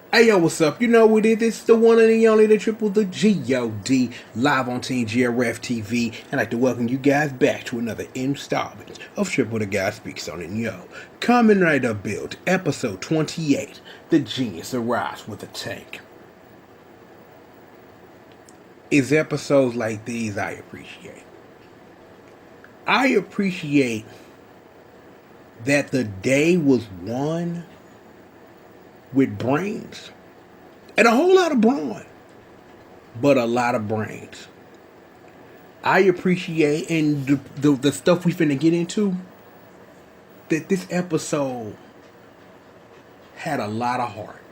Hey yo, what's up? You know what it is? It's the one and the only, the triple, the G.O.D. Live on Team GRF TV. I'd like to welcome you guys back to another installment of Triple the Guy Speaks on it. Yo, Kamen Rider Build, episode 28. The Genius Arrives with a Tank. It's episodes like these I appreciate. I appreciate that the day was won with brains. And a whole lot of brawn, but a lot of brains. I appreciate, and the stuff we finna get into, that this episode had a lot of heart.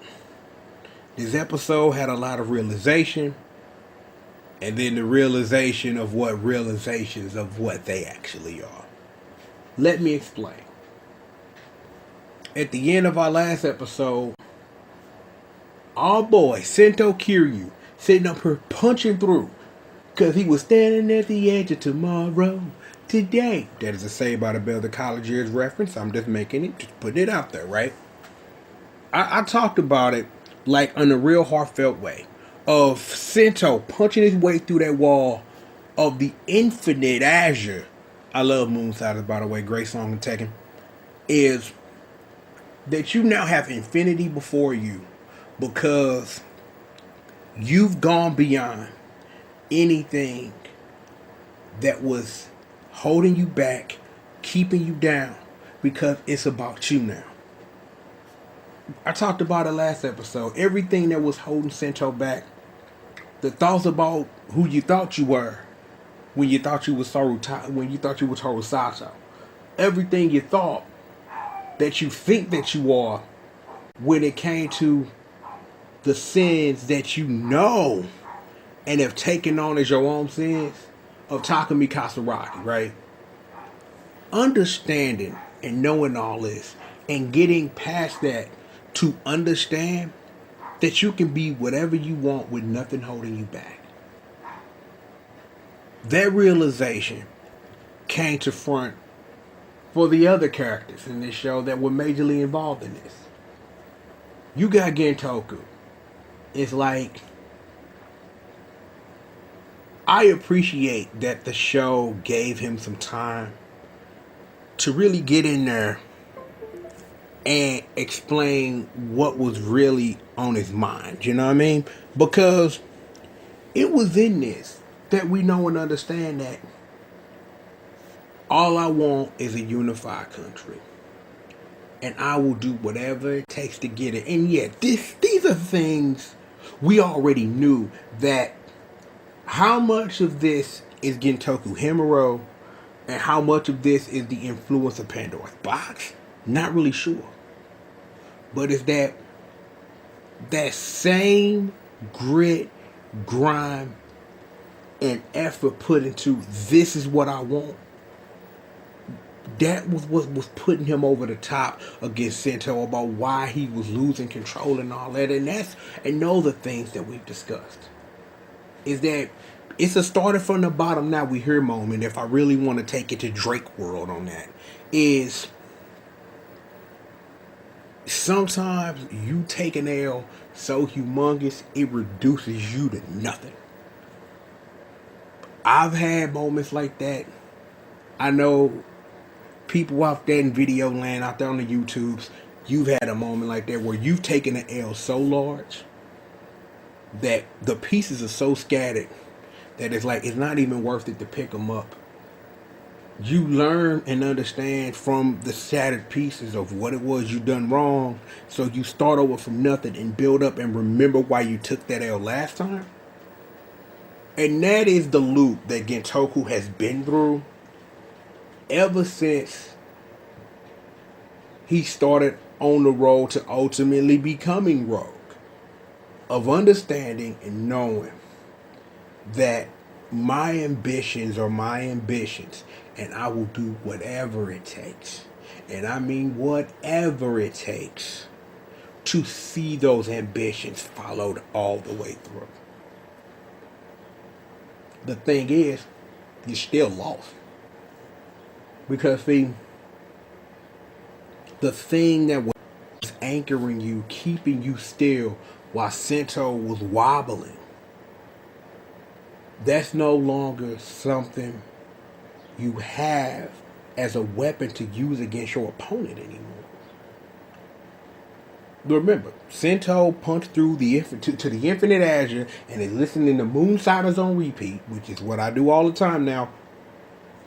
This episode had a lot of realization, and then the realization of what realizations of what they actually are. Let me explain. At the end of our last episode, our boy, Sento Kiryu, sitting up here punching through because he was standing at the edge of tomorrow, today. That is a Saved by the Bell the College Years reference. I'm just making it, just putting it out there, right? I talked about it like in a real heartfelt way of Sento punching his way through that wall of the infinite azure. I love Moonsiders, by the way, great song in Tekken. Is that you now have infinity before you because you've gone beyond anything that was holding you back, keeping you down, because it's about you now. I talked about it last episode. Everything that was holding Sento back, the thoughts about who you thought you were when you thought you was Toru Sato, everything you thought that you think that you are when it came to the sins that you know and have taken on as your own sins of Takumi Kasaragi, right? Understanding and knowing all this and getting past that to understand that you can be whatever you want with nothing holding you back. That realization came to front for the other characters in this show that were majorly involved in this. You got Gentoku. It's like, I appreciate that the show gave him some time to really get in there and explain what was really on his mind. You know what I mean? Because it was in this that we know and understand that all I want is a unified country. And I will do whatever it takes to get it. And yet, these are things we already knew, that how much of this is Gentoku Himuro and how much of this is the influence of Pandora's Box, not really sure. But it's that same grit, grime, and effort put into this is what I want. That was what was putting him over the top against Sento about why he was losing control and all that. And those are things that we've discussed. Is that it's a starting from the bottom now we hear moment. If I really want to take it to Drake world on that, is sometimes you take an L so humongous it reduces you to nothing. I've had moments like that. I know people out there in video land, out there on the YouTubes, you've had a moment like that where you've taken an L so large that the pieces are so scattered that it's like it's not even worth it to pick them up. You learn and understand from the shattered pieces of what it was you done wrong, so you start over from nothing and build up and remember why you took that L last time. And that is the loop that Gentoku has been through ever since he started on the road to ultimately becoming Rogue. Of understanding and knowing that my ambitions are my ambitions, and I will do whatever it takes, and I mean whatever it takes, to see those ambitions followed all the way through. The thing is, you're still lost. Because see, the thing that was anchoring you, keeping you still while Sento was wobbling. That's no longer something you have as a weapon to use against your opponent anymore. Remember, Sento punched through to the infinite azure and is listening to Moonsiders on repeat, which is what I do all the time now,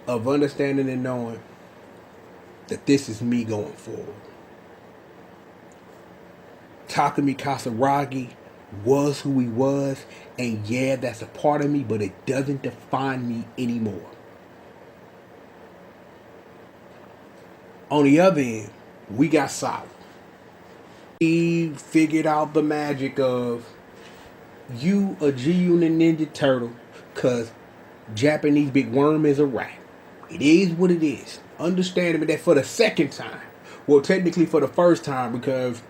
of understanding and knowing that this is me going forward. Takumi Kasaragi was who he was, and yeah, that's a part of me, but it doesn't define me anymore. On the other end, we got Solid. He figured out the magic of you a G-Unit Ninja Turtle because Japanese Big Worm is a rat. It is what it is. Understanding that for the second time, well, technically for the first time, because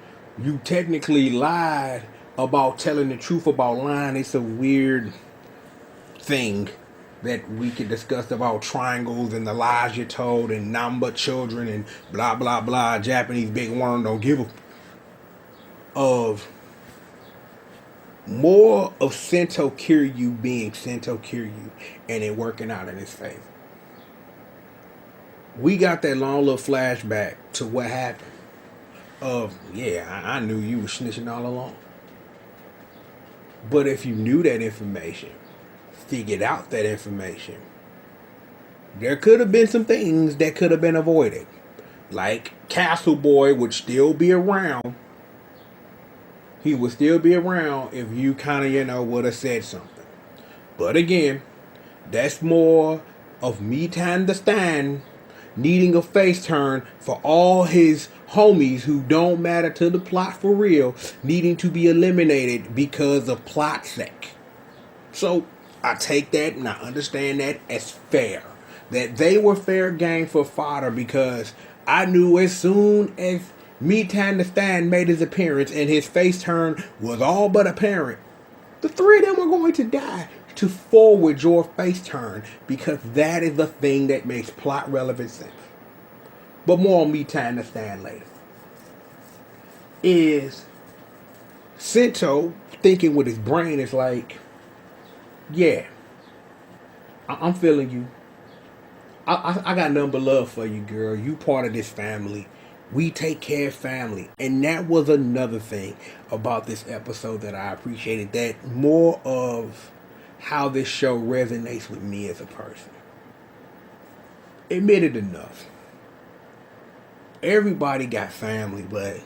you technically lied about telling the truth about lying. It's a weird thing that we could discuss about triangles and the lies you told and number children and blah blah blah. Japanese Big Worm don't give a of more of Sento Kiryu being Sento Kiryu and it working out in his favor. We got that long little flashback to what happened. I knew you were snitching all along. But if you knew that information, figured out that information, there could have been some things that could have been avoided. Like Castle Boy would still be around. He would still be around if you kind of, would have said something. But again, that's more of me to understand needing a face turn for all his homies who don't matter to the plot for real, needing to be eliminated because of plot sake. So I take that and I understand that as fair. That they were fair game for fodder because I knew as soon as Metan the Stan made his appearance and his face turn was all but apparent, the three of them were going to die to forward your face turn because that is the thing that makes plot relevant sense. But more on Metan the Stan later. Is Sento thinking with his brain is like, yeah, I'm feeling you. I got nothing but love for you, girl. You part of this family. We take care of family. And that was another thing about this episode that I appreciated. That more of how this show resonates with me as a person. Admitted enough. Everybody got family, but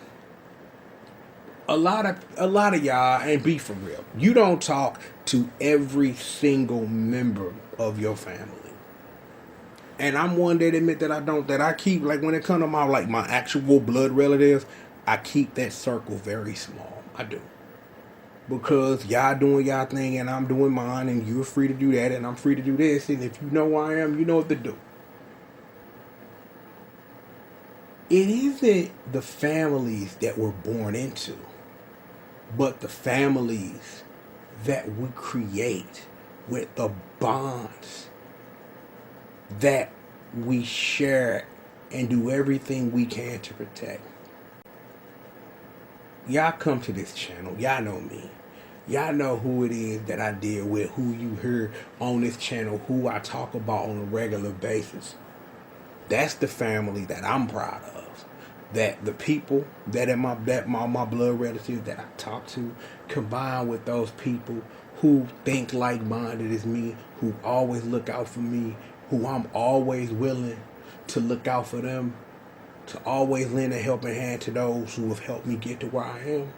a lot of y'all, and be for real, you don't talk to every single member of your family. And I'm one that admit that I don't. That I keep, like, when it comes to my actual blood relatives, I keep that circle very small. I do. Because y'all doing y'all thing and I'm doing mine, and you're free to do that and I'm free to do this. And if you know who I am, you know what to do. It isn't the families that we're born into, but the families that we create with the bonds that we share and do everything we can to protect. Y'all come to this channel. Y'all know me. Y'all know who it is that I deal with, who you hear on this channel, who I talk about on a regular basis. That's the family that I'm proud of. That the people that are my blood relatives that I talk to, combined with those people who think like-minded as me, who always look out for me, who I'm always willing to look out for them, to always lend a helping hand to those who have helped me get to where I am.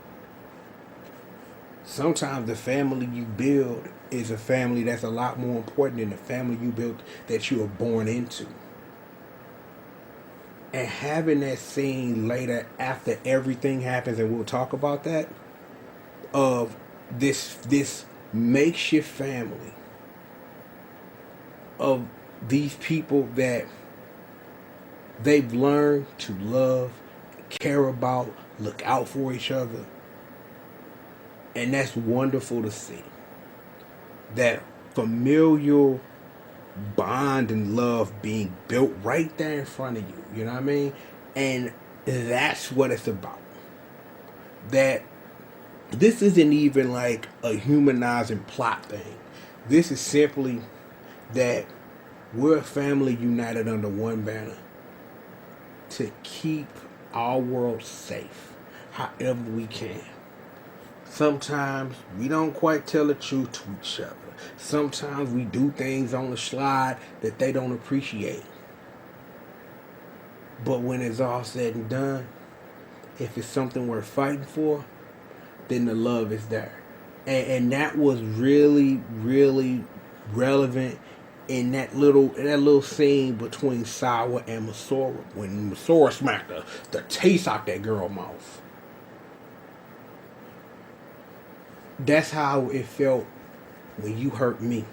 Sometimes the family you build is a family that's a lot more important than the family you built that you were born into. And having that scene later after everything happens, and we'll talk about that, of this makeshift family of these people that they've learned to love, care about, look out for each other. And that's wonderful to see. That familial bond and love being built right there in front of you. You know what I mean? And that's what it's about. that this isn't even like a humanizing plot thing. This is simply that we're a family united under one banner to keep our world safe however we can. Sometimes we don't quite tell the truth to each other. Sometimes we do things on the slide that they don't appreciate. But when it's all said and done, if it's something worth fighting for, then the love is there. And that was really, really relevant in that little scene between Sawa and Masora when Masora smacked the taste out that girl's mouth. That's how it felt when you hurt me.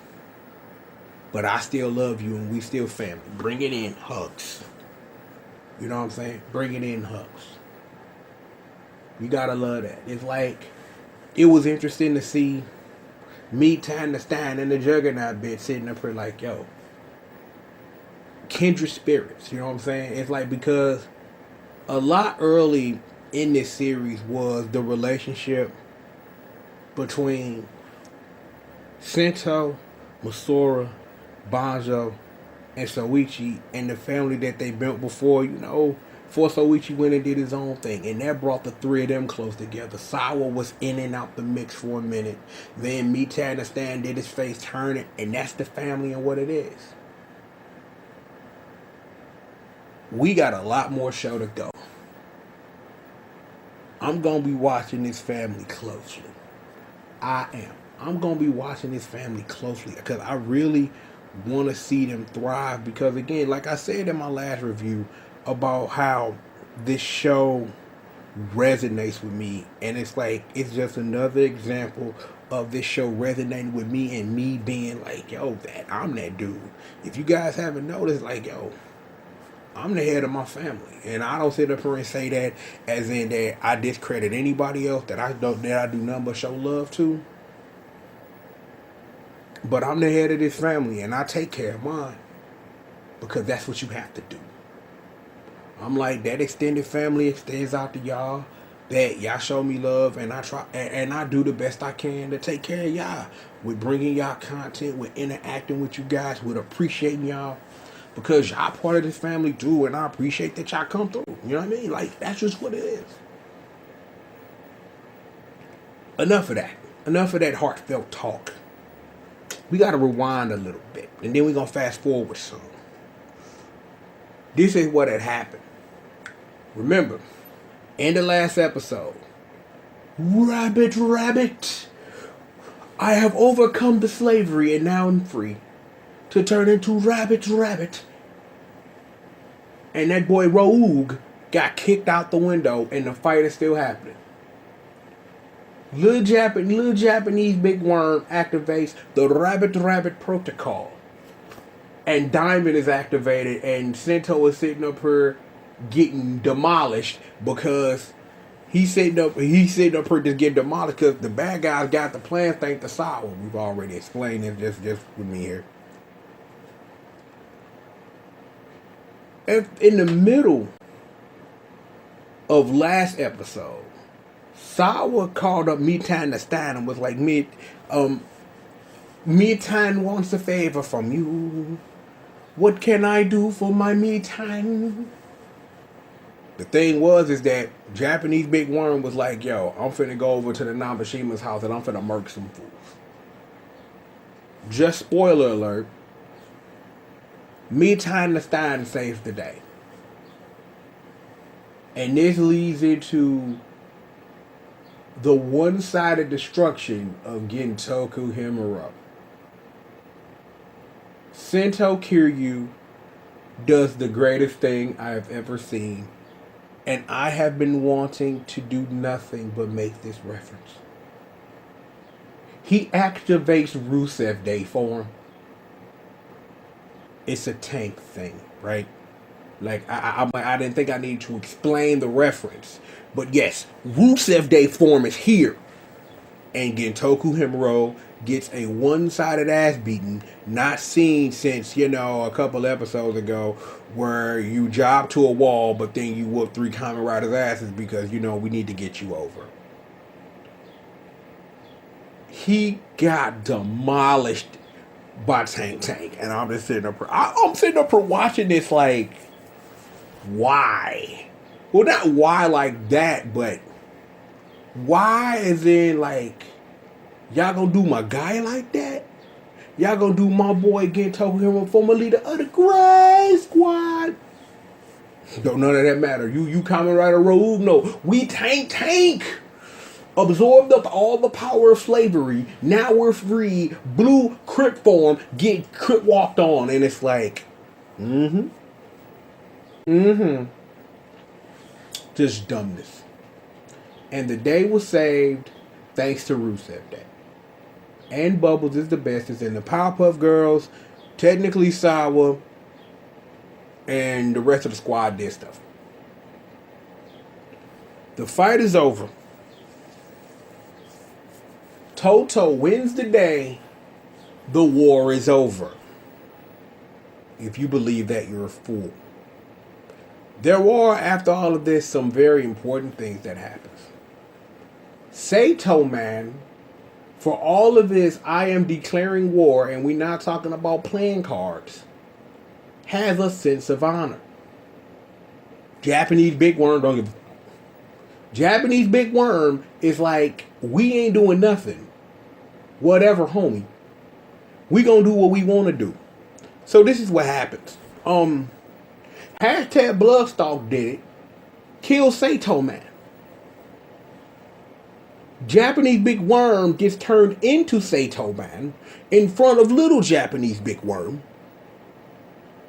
But I still love you and we still family. Bring it in, hugs. You know what I'm saying? Bring it in, hugs. You gotta love that. It's like, it was interesting to see me, Tanya Stein, and the Juggernaut bitch sitting up here like, yo, kindred spirits. You know what I'm saying? It's like, because a lot early in this series was the relationship between Sento, Masora, Banjo, and Soichi, and the family that they built before, before Soichi went and did his own thing. And that brought the three of them close together. Sawa was in and out the mix for a minute. Then Mita and Stan did his face turning, and that's the family and what it is. We got a lot more show to go. I'm going to be watching this family closely. I am. I'm going to be watching this family closely because I really want to see them thrive. Because again, like I said in my last review about how this show resonates with me, and it's like, it's just another example of this show resonating with me and me being like, yo, I'm that dude. If you guys haven't noticed, like, yo, I'm the head of my family, and I don't sit up here and say that as in that I discredit anybody else that I do nothing but show love to. But I'm the head of this family, and I take care of mine because that's what you have to do. I'm like, that extended family extends out to y'all. That y'all show me love, and I try, and I do the best I can to take care of y'all with bringing y'all content, with interacting with you guys, with appreciating y'all. Because y'all part of this family too, and I appreciate that y'all come through. You know what I mean? Like, that's just what it is. Enough of that. Enough of that heartfelt talk. We got to rewind a little bit, and then we're going to fast forward some. This is what had happened. Remember, in the last episode, Rabbit, I have overcome the slavery and now I'm free to turn into Rabbit. And that boy Rogue got kicked out the window and the fight is still happening. Little Japanese big worm activates the Rabbit protocol. And Diamond is activated and Sento is sitting up here getting demolished because he's sitting up here just getting demolished because the bad guys got the plan thanks to Sawa. We've already explained it just with me here. In the middle of last episode, Sawa called up Mitan to Stein and was like, Mitan wants a favor from you. What can I do for my Mitan? The thing is that Japanese Big Worm was like, yo, I'm finna go over to the Nabashima's house and I'm finna murk some fools. Just spoiler alert, Mitan the Stein saves the day. And this leads into the one-sided destruction of Gintoku Himuro. Sento Kiryu does the greatest thing I have ever seen, and I have been wanting to do nothing but make this reference. He activates Rusev Day for him. It's a tank thing, right? Like, I didn't think I needed to explain the reference. But yes, Rusev Day form is here. And Gintoku Himuro gets a one-sided ass beating, not seen since, a couple episodes ago, where you job to a wall, but then you whoop 3 Kamen Riders' asses because, we need to get you over. he got demolished by Tank. And I'm just sitting up. I'm sitting up watching this like, why? Well, not why like that, but why is in like, y'all gonna do my guy like that? Y'all gonna do my boy Gento Hero, former leader of the Gray Squad? Don't none of that matter. You Kamen Rider Rogue? No. We Tank. Absorbed up all the power of slavery. Now we're free. Blue Crip form. Get Crip walked on. And it's like, just dumbness. And the day was saved thanks to Rusev Day. And Bubbles is the bestest. And the Powerpuff Girls, technically Sawa, and the rest of the squad did stuff. The fight is over. Toto wins the day. The war is over. If you believe that, you're a fool. There are, after all of this, some very important things that happens. Sato, man, for all of this, I am declaring war, and we're not talking about playing cards, has a sense of honor. Japanese Big Worm don't give a... Japanese Big Worm is like, we ain't doing nothing. Whatever, homie. We gonna do what we want to do. So this is what happens. Hashtag Bloodstalk did it. Kill Sato, man. Japanese Big Worm gets turned into Sato, man, in front of little Japanese Big Worm.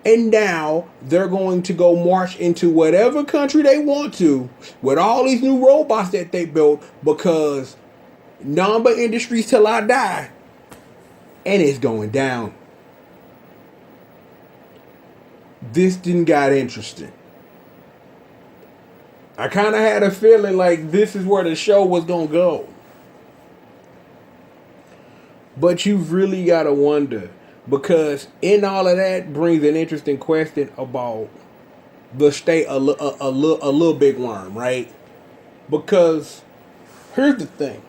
And now they're going to go march into whatever country they want to with all these new robots that they built, because Namba Industries till I die. And it's going down. This didn't got interesting. I kind of had a feeling like this is where the show was going to go. But you've really got to wonder, because in all of that brings an interesting question about the state a little Big Worm, right? Because here's the thing.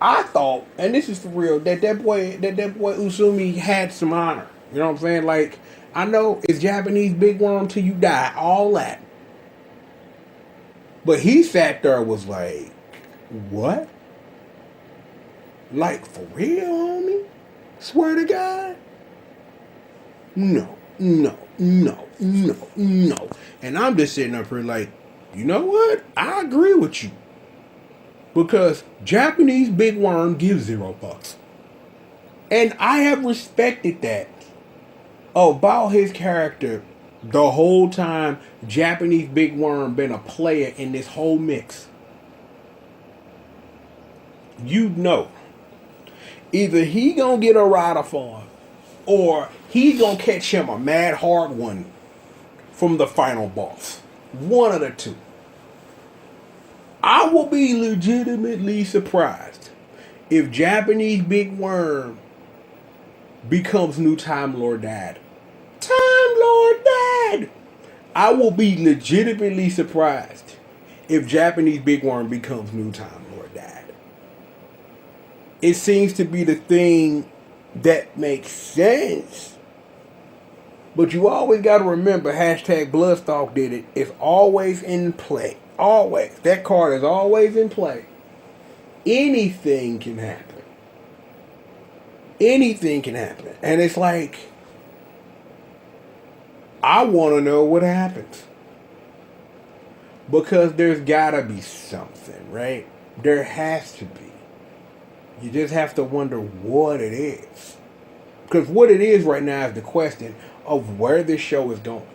I thought, and this is for real, that boy Usumi had some honor. You know what I'm saying? Like, I know it's Japanese Big Worm till you die, all that. But he sat there and was like, what? Like, for real, homie? Swear to God? No. And I'm just sitting up here like, you know what? I agree with you. Because Japanese Big Worm gives 0 bucks. And I have respected that about his character the whole time Japanese Big Worm been a player in this whole mix. You know, either he gonna get a rider for him, or he gonna catch him a mad hard one from the final boss. One of the two. I will be legitimately surprised if Japanese Big Worm becomes new Time Lord Dad. Time Lord Dad! I will be legitimately surprised if Japanese Big Worm becomes new Time Lord Dad. It seems to be the thing that makes sense. But you always got to remember, hashtag Bloodstalk did it. It's always in play. Always. That card is always in play. Anything can happen. Anything can happen. And it's like, I want to know what happens. Because there's got to be something, right? There has to be. You just have to wonder what it is. Because what it is right now is the question of where this show is going.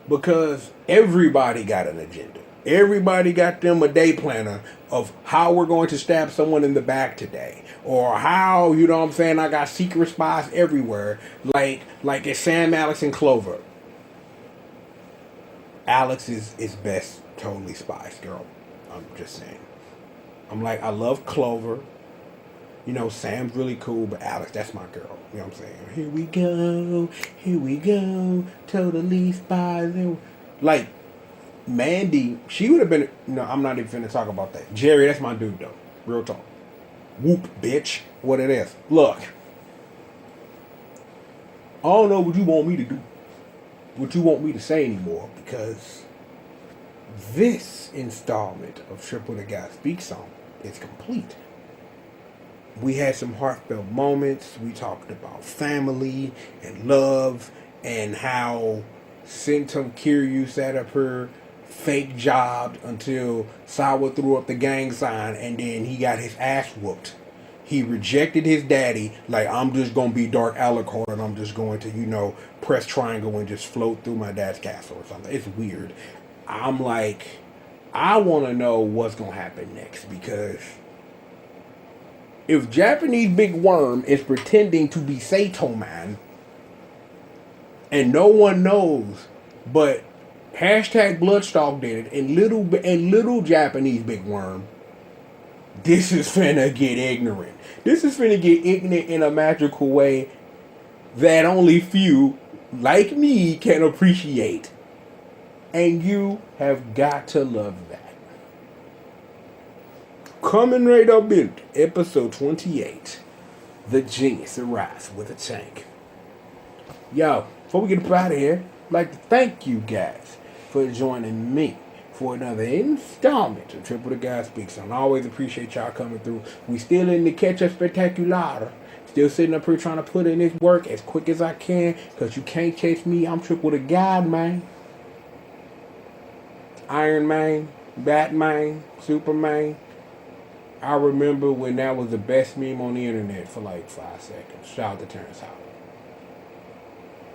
Because everybody got an agenda. Everybody got them a day planner of how we're going to stab someone in the back today. Or how, you know what I'm saying, I got secret spies everywhere. Like it's Sam, Alex, and Clover. Alex is best totally Spice Girl. I'm just saying. I'm like, I love Clover. You know, Sam's really cool, but Alex, that's my girl. You know what I'm saying? Here we go, totally Spies. Like, Mandy, she would have been, no, I'm not even finna talk about that. Jerry, that's my dude, though. Real talk. Whoop, bitch. What it is. Look. I don't know what you want me to do. What you want me to say anymore. Because this installment of Triple the Guy Speaks On is complete. We had some heartfelt moments. We talked about family and love and how Sento Kiryu set up her fake job until Sawa threw up the gang sign and then he got his ass whooped. He rejected his daddy like, I'm just going to be Dark Alucard and I'm just going to, press triangle and just float through my dad's castle or something. It's weird. I'm like, I want to know what's going to happen next because if Japanese Big Worm is pretending to be Sato Man and no one knows but hashtag Bloodstalk did it and little Japanese Big Worm, this is finna get ignorant. This is finna get ignorant in a magical way that only few, like me, can appreciate. And you have got to love that. Kamen Rider Build, episode 28. The Genius arrives with a tank. Yo, before we get up out of here, I'd like to thank you guys for joining me for another installment of Triple the Guy Speaks On. I always appreciate y'all coming through. We still in the catch-up spectacular. Still sitting up here trying to put in this work as quick as I can, because you can't chase me. I'm Triple the Guy, man. Iron Man, Batman, Superman. I remember when that was the best meme on the internet for like 5 seconds. Shout out to Terrence Howard.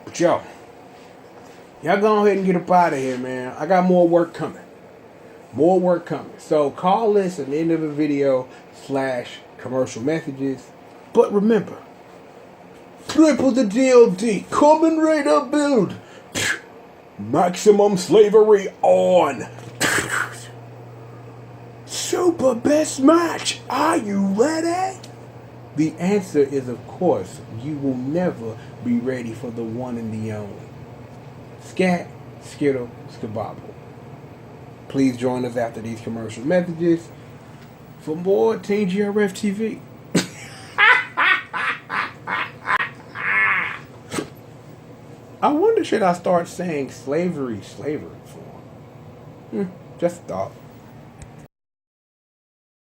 But y'all go ahead and get up out of here, man. I got more work coming. More work coming. So call this at the end of the video / commercial messages. But remember, triple the G.O.D. Kamen Rider Build. Maximum slavery on. Super best match. Are you ready? The answer is, of course, you will never be ready for the one and the only. Scat, Skittle, Skabobble. Please join us after these commercial messages for more Team GRF TV. I wonder, should I start saying slavery for? Just a thought.